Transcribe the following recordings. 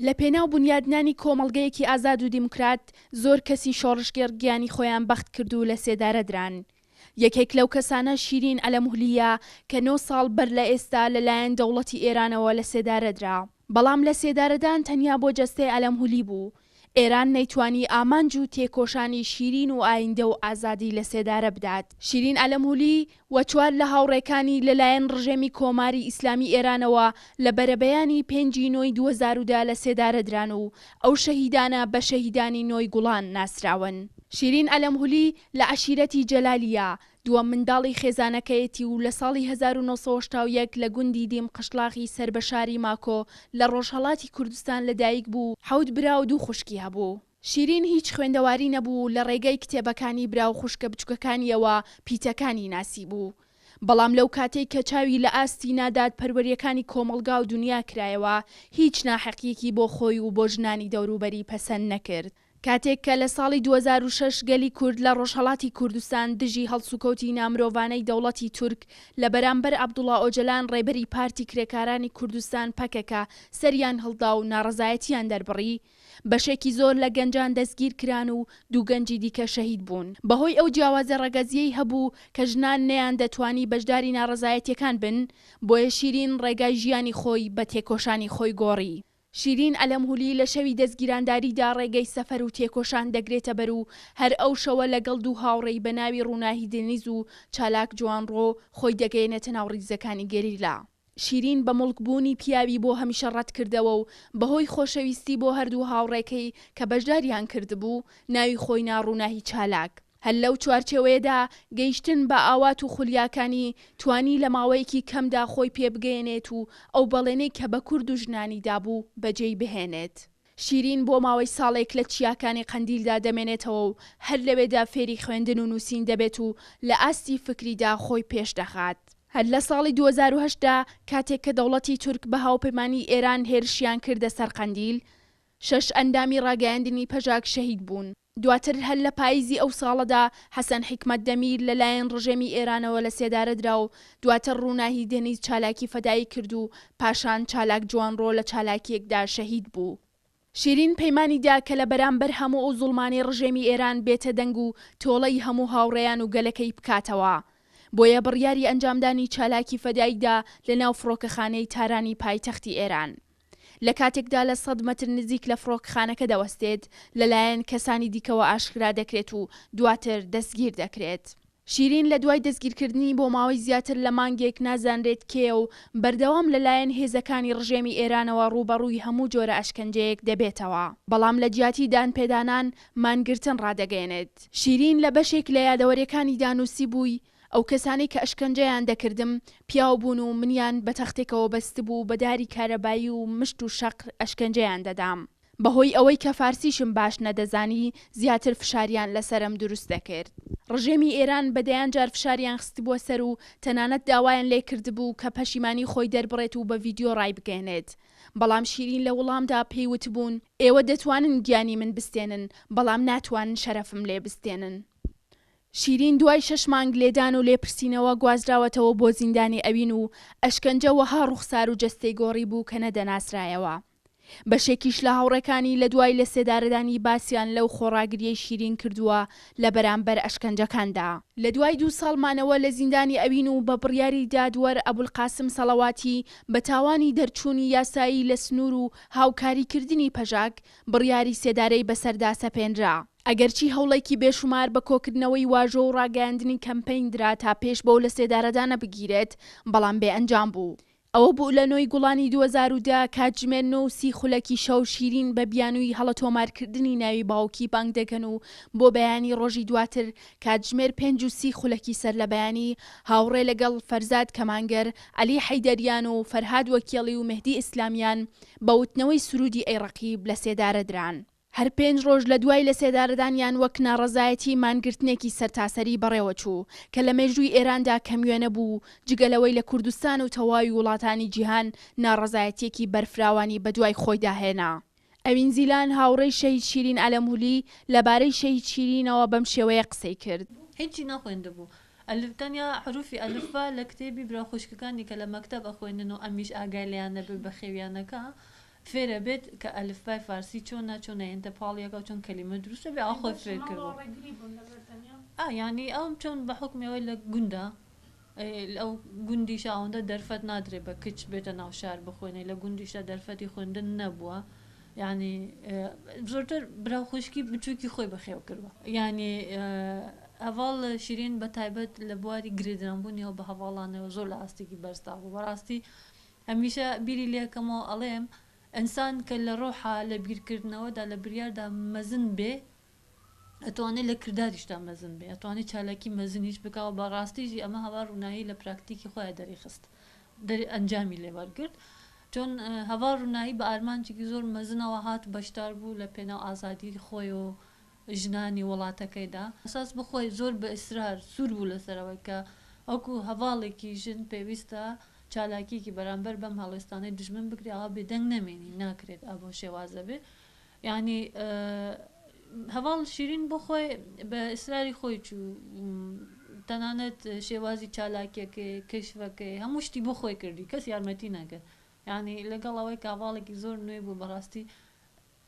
لە پێناو بنیادنانی کۆمەڵگەیەکی ئازاد و دیموکرات زۆر کەسی شۆڕشگەر گیانی خۆیان بەخت کردو لە سێدارە دران. یەکێک لەو کەسانە شیرین ئەلەمهولیە کە 9 ساڵ بەر لە ئێستا لەلایەن دەوڵەتی ئێرانەوە لە سێدارە درا. بەڵام لە سێدارەدان تەنیا بۆ جەستەی ئەلەمهولی بوو. ئێران نەیتوانی ئامانج و تێکۆشانی شیرین و ئایندە و ئازادی لە سێدارە بدات. شیرین ئەلەمهولی وە چوار لە هاوڕێکانی لەلایەن ڕژێمی کۆماری ئیسلامی ئێرانەوە لە بەرەبەیانی 5 نۆی 2010 لە سێدارە دران و ئەو شەهیدانە بە شەهیدانی نۆی گوڵان ناسراون. شیرین ئەلەمهولی لە عەشیرەتی جەلالیە دووەم منداڵی خێزانەکەیەتی و لە ساڵی 1970 لە گوندی دیم قشلاغی سربەشاری ماکۆ لە ڕۆژهەڵاتی کوردستان لەدایک بوو. 7 برا و 2 خوشکی هەبوو. شیرین هیچ خوێندەواری نەبوو، لە ڕێگەی کتێبەکانی برا و خوشکە بچووکەکانیەوە پیتەکانی ناسی بوو. بەڵام لەو کاتێک کە چاوی لە ئاستی نادات پەروەریەکانی کۆمەڵگا و دنیا کرایەوە هیچ ناحەقیەکی بۆ خۆی و بۆ ژنانی دەوروبەری پەسەند نەکرد. کاتێک کە لە ساڵی 2006 گەلی کورد لە ڕۆژهەڵاتی کوردستان دژی هەڵسوکەوتی نامرۆڤانەی دەوڵەتی تورک لە بەرامبەر عەبدوڵڵا ئۆجەلان ڕێبەری پارتی کرێکارانی کوردستان پەکەکە سەریان هەڵدا و ناڕەزایەتیان دەربڕی، بەشێکی زۆر لە گەنجان دەستگیر کران و 2 گەنجی دیکە شەهید بوون. بەهۆی ئەو جیاوازە ڕەگەزیەی هەبوو کە ژنان نەیان دەتوانی بەشداری ناڕەزایەتیەکان بن، بۆیە شیرین ڕێگای ژیانی خۆی بە تێکۆشانی خۆی گۆڕی. شیرین ئەلەمهولی لە شەوی دەستگیرانداریدا ڕێگەی سەفەر و تێکۆشان دەگرێتە بەر و هەر ئەو شەوە لەگەڵ 2 هاوڕێی بە ناوی ڕووناهی دێنیز و چالاک جوانڕۆ خۆی دەگەێنێتە ناو ڕیزەکانی گەریلا. شیرین بە مڵکبوونی پیاوی بۆ هەمیشە ڕەت کردەوە و بەهۆی خۆشەویستی بۆ هەردوو هاوڕێکەی کە بەشداریان کردبوو ناوی خۆی ڕووناهی چالاک. هەر لەو چوارچێوەیەدا گەیشتن بە ئاوات و خولیاکانی توانی لە ماوەیەکی کەمدا خۆی پێبگەێنێت و ئەو بەڵێنەی کە بە کورد و ژنانی دابوو بەجێی بهێنێت. شیرین بۆ ماوەی ساڵێک لە چیاکانی قەندیلدا دەمێنێتەوە و هەر لەوێدا فێری خوێندن و نووسین دەبێت و لە ئاستی فکریدا خۆی پێش دەخات. هەر لە ساڵی 2010دا کاتێک کە دەوڵەتی تورک بە هاوپەیمانی ئێران هێرشیان کردە سەر قەندیل، 6 ئەندامی ڕاگەیاندنی پەژاک شەهید بوون. دواتر هەر لە پاییزی ئەو ساڵەدا حەسەن حیکمەت دەمیر لەلایەن ڕژێمی ئێرانەوە لە سێدارە درا و دواتر ڕووناهی دێنیز چالاکی فەدایی کرد و پاشان چالاک جوانڕۆ لە چالاکیەکدا شەهید بوو. شیرین پەیمانیدا کە لە بەرامبەر هەموو ئەو زوڵمانی ڕژێمی ئێران بێتە دەنگ و تۆڵەی هەموو هاوڕێیان و گەلەکەی بکاتەوە. بۆیە بڕیاری ئەنجامدانی چالاکی فەداییدا لە ناو فڕۆکەخانەی تارانی پایتەختی ئێران. لە کاتێکدا لە 100 مەتر نزیک لە فڕۆکخانەکە دەوەستێت لەلایەن کەسانی دیکەوە ئاشکرا دەکرێت و دواتر دەستگیر دەکرێت. شیرین لە دوای دەستگیرکردنی بۆ ماوەی زیاتر لە مانگێک نازانرێت کێ و بەردەوام لەلایەن هێزەکانی ڕژێمی ئێرانەوە ڕوبەڕووی هەموو جۆرە ئەشکەنجەیەک دەبێتەوە. بەڵام لە جیاتی دانپێدانان مانگرتن ڕادەگەێنێت. شیرین لە بەشێک لە یادەوەریەکانی دانووسی بووی ئەو کەسانی کە ئەشکەنجەیان دەکردم پیاو بوون و منیان بە تەختێکەوە بەست بوو بە داری کارەبایی و مشت و شەق ئەشکەنجەیان دەدام. بەهۆی ئەوەی کە فارسیشم باش نەدەزانی زیاتر فشاریان لەسرم دروست دەکرد. ڕژێمی ئێران بەدەیان جار فشاریان خستی بووە سەر و تەنانەت داوایان لێ کردبوو کە پەشیمانی خۆی دەربڕێت و بە ڤیدیۆ ڕای بگەێنێت. بەڵام شیرین لە وەڵامدا پێیوت بوون ئێوە دەتوانن گیانی من بستێنن بەڵام ناتوانن شەرەفم لێ بستێنن. شیرین دوای 6 مانگ لێدان و لێپرسینەوە گوازراوەتەوە بۆ زیندانی ئەوین و ئەشکەنجە وەها ڕوخسار و جەستەی گۆڕی بوو کە نەدەناسرایەوە. بەشێکیش لە هاوڕێکانی لە دوای لە سێدارەدانی باسییان لەو خۆڕاگریەی شیرین کردووە لە بەرامبەر ئەشکەنجەکاندا. لە دوای 2 ساڵمانەوە لە زیندانی ئەوین و بە بڕیاری دادوەر ئەبولقاسم سەڵەواتی بە تاوانی دەرچوونی یاسایی لە سنوور و هاوکاریکردنی پەژاک بڕیاری سێدارەی بەسەردا سەپێنرا. ئەگەرچی هەوڵێکی بێشمار بە کۆکردنەوەی واژۆ و ڕاگەاندنی کەمپەین درا تا پێش بەو لە سێدارەدانە بگیرێت بەڵام بێ ئەنجام بوو. ئەوە بوو لە نۆی گوڵانی 2010 کاتژمێر 9:30 خولەکی شەو شیرین بە بیانووی هەڵەتۆمارکردنی ناوی باوکی بانگ دەکەن و بۆ بەیانی ڕۆژی دواتر کاتژمێر 5:30 خولەکی سەر لە بەیانی هاوڕێ لەگەڵ فەرزاد کەمانگەر، عەلی حەیدەریان و فەرهاد وەکیڵی و مهدی ئیسلامیان بە وتنەوەی سرودی ئەیڕەقیب لە سێدارە دران. هەر 5 ڕۆژ لە دوای لە سێدارەدانیان وەک ناڕەزایەتی مانگرتنێکی سەرتاسەری بەڕێوە چوو کە لە مێژووی ئێراندا کەمیوێنە بوو جگەلەوەی لە کوردستان و تەواوی وڵاتانی جیهان ناڕەزایەتێکی بەرفراوانی بەدوای خۆی داهێنا. ئەوین زیلان هاوڕێی شەهید شیرین ئەلەمهولی لەبارەی شەهید شیرینەوە بەم شێوەیە قسەی کرد. هیچی نەخوێنده بوو. ئەلفتەنیا حروفی ئەلفا لە کتێبی برا خوشکەکانی کە لە مەکتەب ئەخوێنن و ئەمیش ئاگای لەیان نەبێ بە خێویانەکە فێرە بێت کە ئەلفبای فارسی چۆنە چۆنەیەنتە پاڵیەکە چۆن کەلیمە دروستە بێ ئاخۆی فێر کردو ینی ئەوم چۆن بە حکمەوەی لە گوندە ئەو گوندیشە ئەوەندە دەرفەت نادرێت بە کچ بێتە ناو شار بخوێنێ لە گوندیشە دەرفەتی خوێندن نەبووە ینی زۆرتر براو خوشکی بچووکی خۆی بەخێو کردوە ینی هەواڵ شیرین بە تایبەت لە بواری گرێدرانبوونیەوە بە هەواڵانەوە زۆر لە ئاستێکی بەرزتا بوو بەڕاستی هەمیشە بیری لێکەمەوە ئەڵێم ئەنسان کە لە ڕۆحە لە بیرکردنەوەدا لە بریاردا مەزن بێ ئەتوانێت لە کرداریشتا مەزن بێ ئەتوانێت چالاکی مەزنیش بکەوە بەڕاستیژی ئەمە هەوا ڕوونایی لە پراکتیکی خۆیان دەریخست ئەنجامی لێوەرگرت چۆن هەوا ڕوونایی بە ئارمانجێکی زۆر مەزنەوە هات بەشدار بوو لە پێناو ئازادی خۆی و ژنانی وڵاتەکەیدا ئەساس بخۆی زۆر بە ئیسرار سوور بوو لەسەرەوەی کە ئەوکو هەواڵێکی ژن پێویستە چالاکیکی بەرامبەر بەم هەڵێستانەی دژمن بکری ئەوە بێدەنگ نەمێنی ناکرێت ئە بۆ شێوازە بێ ینی هەواڵ شیرین بۆ خۆی بە ئیسراری خۆی چوو تەنانەت شێوازی چالاکیەکەی کەشفەکەی هەموو شتی بۆ خۆی کردی کەس یارمەتی نەکرد ینی لەگەڵ ئەوەی کاواڵێکی زۆر نوێ بوو بەڕاستی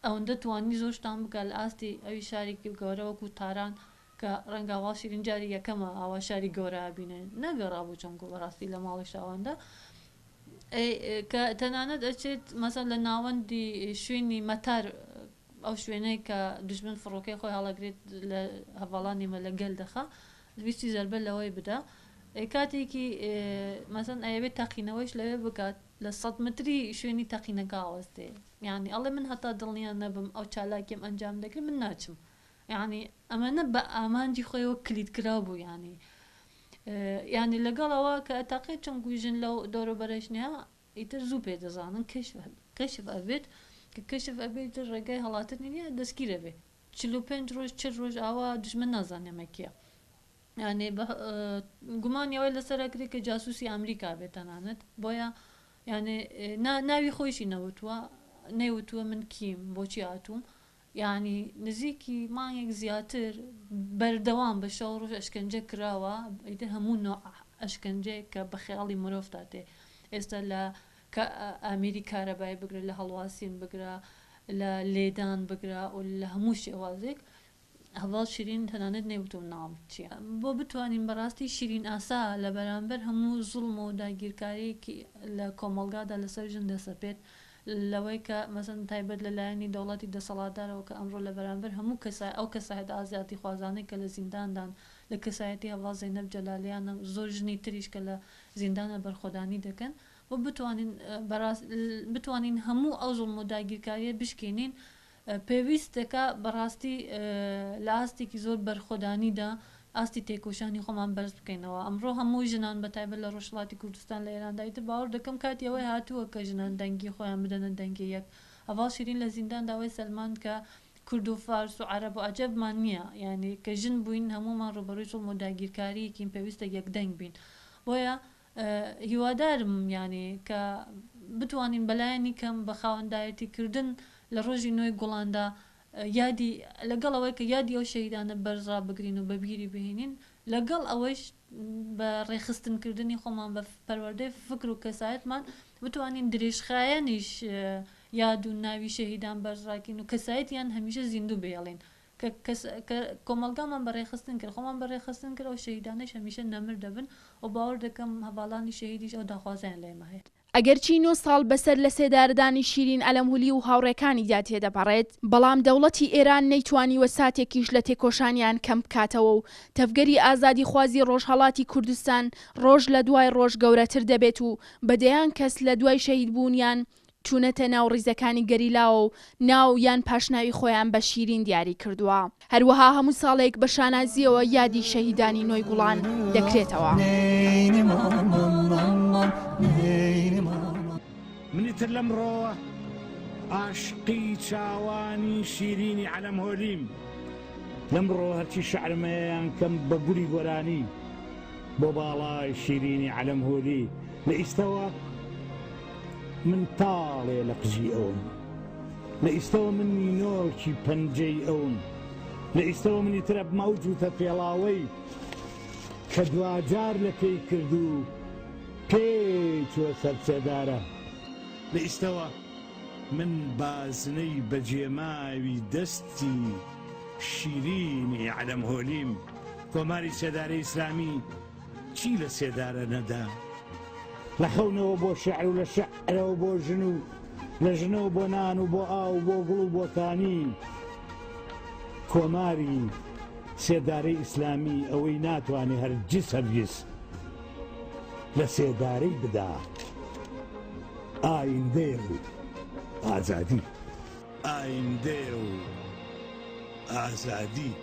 ئەوەندە توانی زۆر شتان بکە لە ئاستی ئەوی شارێکی گەورەوەکو تاران کە ڕەنگاوا شیرین جاری یەکەمە ئاوا شاری گەورە بینێن نەگەڕا بوو چۆنکو بەڕاستی لە ماڵی شاوەندە کە تەنانەت ئەچێت مەسەن لە ناوەندی شوێنی مەتار ئەو شوێنەی کە دژمن فڕۆکەی خۆی هەڵەگرێت لە هەواڵانی مە لە گەل دەخە ویستی زەربە لەوەی بدا کاتێکی مەسەن ئەیەوێت تەقینەوەیش لەوێ بکات لە 100 متری شوێنی تەقینەکە ئاوەستێ یعنی ئەڵێ من هەتا دڵنیان نەبم ئەو چالاکیم ئەنجام دەکرد من ناچم یعنی ئەمەنە بە ئامانجی خۆیەوە کلیدکرا بوو ینی لەگەڵەوە کە ئەتاقێت چۆن گوژن لەو دەورە بەرەشنیا ئیتر زوو پێ دەزانن کەشف ئەبێت کە کەشف ئەبێت ڕێگای هەڵاتنی نیە دەستگیرە بێ 45 ڕۆژ 40 ڕۆژ ئاوا دژمن نازانێمە کیە ینی گومانیەوەی لەسەرەکری کە جاسووسی ئەمریکا بێت تەنانەت بۆیە یعنی ناوی خۆشی نەیوتووە من کیم بۆچی هاتووم یعنی نزیکی مانگێک زیاتر بەردەوام بە شەو ڕۆژ ئەشکەنجە کراوە ئیتر هەموو نوع ئەشکەنجەیە کە بە خەیاڵی مرۆڤ تێ ئێستا لە کە ئەمیری کارەبای بگرە لە هەڵواسین بگرە لە لێدان بگرە و لە هەموو شێوازێک هەواڵ شیرین تەنانەت نەیوتوم ناوم چییە بۆ بتوانین بەڕاستی شیرین ئاسا لە بەرامبەر هەموو زوڵم و داگیرکاریەکی لە کۆمەلگادا لەسەر ژن دەسەپێت لەوەی کە مەسەن تایبەت لەلایەنی دەوڵەتی دەسەڵاتدارەوە کە ئەمڕۆ لە بەرامبەر هەموو ئەو کەسایەت ئازادی خوازانەی کە لە زینداندان لە کەسایەتی هەواڵ زەینەب جەلالیانە زۆر ژنی تریش کە لە زیندانە بەرخۆدانی دەکەن و بتوانین هەموو ئەو زوڵم و داگیرکاریە بشکێنین پێویستەکە بەڕاستی لە ئاستێکی زۆر بەرخۆدانیدا ئاستی تێکۆشانی خۆمان بەرز بکەینەوە ئەمڕۆ هەموو ژنان بە تایبەت لە ڕۆژهەڵاتی کوردستان لە ئێراندایتر باوەڕ دەکەم کاتی ئەوەی هاتووە کە ژنان دەنگی خۆیان بدەنە دەنگی یەک هەواڵ شیرین لە زیندان داوای سەلمان کە کورد و فارس و عەرەب و عەجەبمان نییە یعنی کە ژن بووین هەمومان ڕوبەڕووی زوڵم و داگیرکاریەکین پێویستە یەکدەنگ بین بۆیە هیوادارم یعنی کە بتوانین بەلایەنی کەم بە خاوەندایەتیکردن لە ڕۆژی نوێی گوڵاندا یادی لەگەڵ ئەوەی کە یادی ئەو شەهیدانە بەرزا بگرین و بەبیری بهێنین لەگەڵ ئەوەش بە ڕێخستنکردنی خۆمان بە پەروەردەی فکر و کەسایەتمان بتوانین درێژخایەنیش یاد و ناوی شەهیدان بەرزڕاکین و کەسایەتیان هەمیشە زیندوو بێڵین کە کۆمەلگامان بەڕێخستن کرد خۆمان بەڕێخستن کرد ئەو شەهیدانەش هەمیشە نەمر دەبن و باوەڕ دەکەم هەواڵانی شەهیدیش ئەو داخوازیان لێمە هەیە ئەگەرچی 9 ساڵ بەسەر لە سێدارەدانی شیرین ئەلەمهولی و هاوڕێکانی دا تێدەپەڕێت بەڵام دەوڵەتی ئێران نەیتوانیوە ساتێکیش لە تێکۆشانیان کەم بکاتەوە و تەفگەری ئازادی خوازی ڕۆژهەڵاتی کوردستان ڕۆژ لە دوای ڕۆژ گەورەتر دەبێت و بەدەیان کەس لە دوای شەهید بوونیان چوونەتە ناو ڕیزەکانی گەریلاوە و ناو یان پاشناوی خۆیان بە شیرین دیاری کردووە هەروەها هەموو ساڵێک بە شانازیەوە یادی شەهیدانی نۆی گوڵان دەکرێتەوە منیتر لەمڕۆ عاشقی چاوانی شیرینی عەلەمهۆلیم لەمڕۆ هەرچی شەعرمەیەیان کەم بە گوری گۆرانی بۆ باڵای شیرینی عەلەمهۆلی لە ئیستەوە من تاڵێ لە قژی ئەوم لە ئیستەوە من نینۆکی پەنجەی ئەوم لە ئیستەوە منیترە مەوجوتە پێڵاوەی کە دوجار لە پێی کردو پێی چوە سەرچێدارە لە ئیستەوە من بازنەی بەجێماوی دەستی شیرینی عەلەم هۆلیم کۆماری سێدارەی ئیسلامی چی لە سێدارە نەدا لە خەونەوە بۆ شەعر و لە شەعرەوە بۆ ژن و لە ژنەوە بۆ نان و بۆ ئاو بۆ گوڵ و بۆ کانی کۆماری سێدارەی ئیسلامی ئەوەی ناتوانێ هەرگیز لە سێدارەی بدا ئایندێ و ئازادی ئایندێ و ئازادی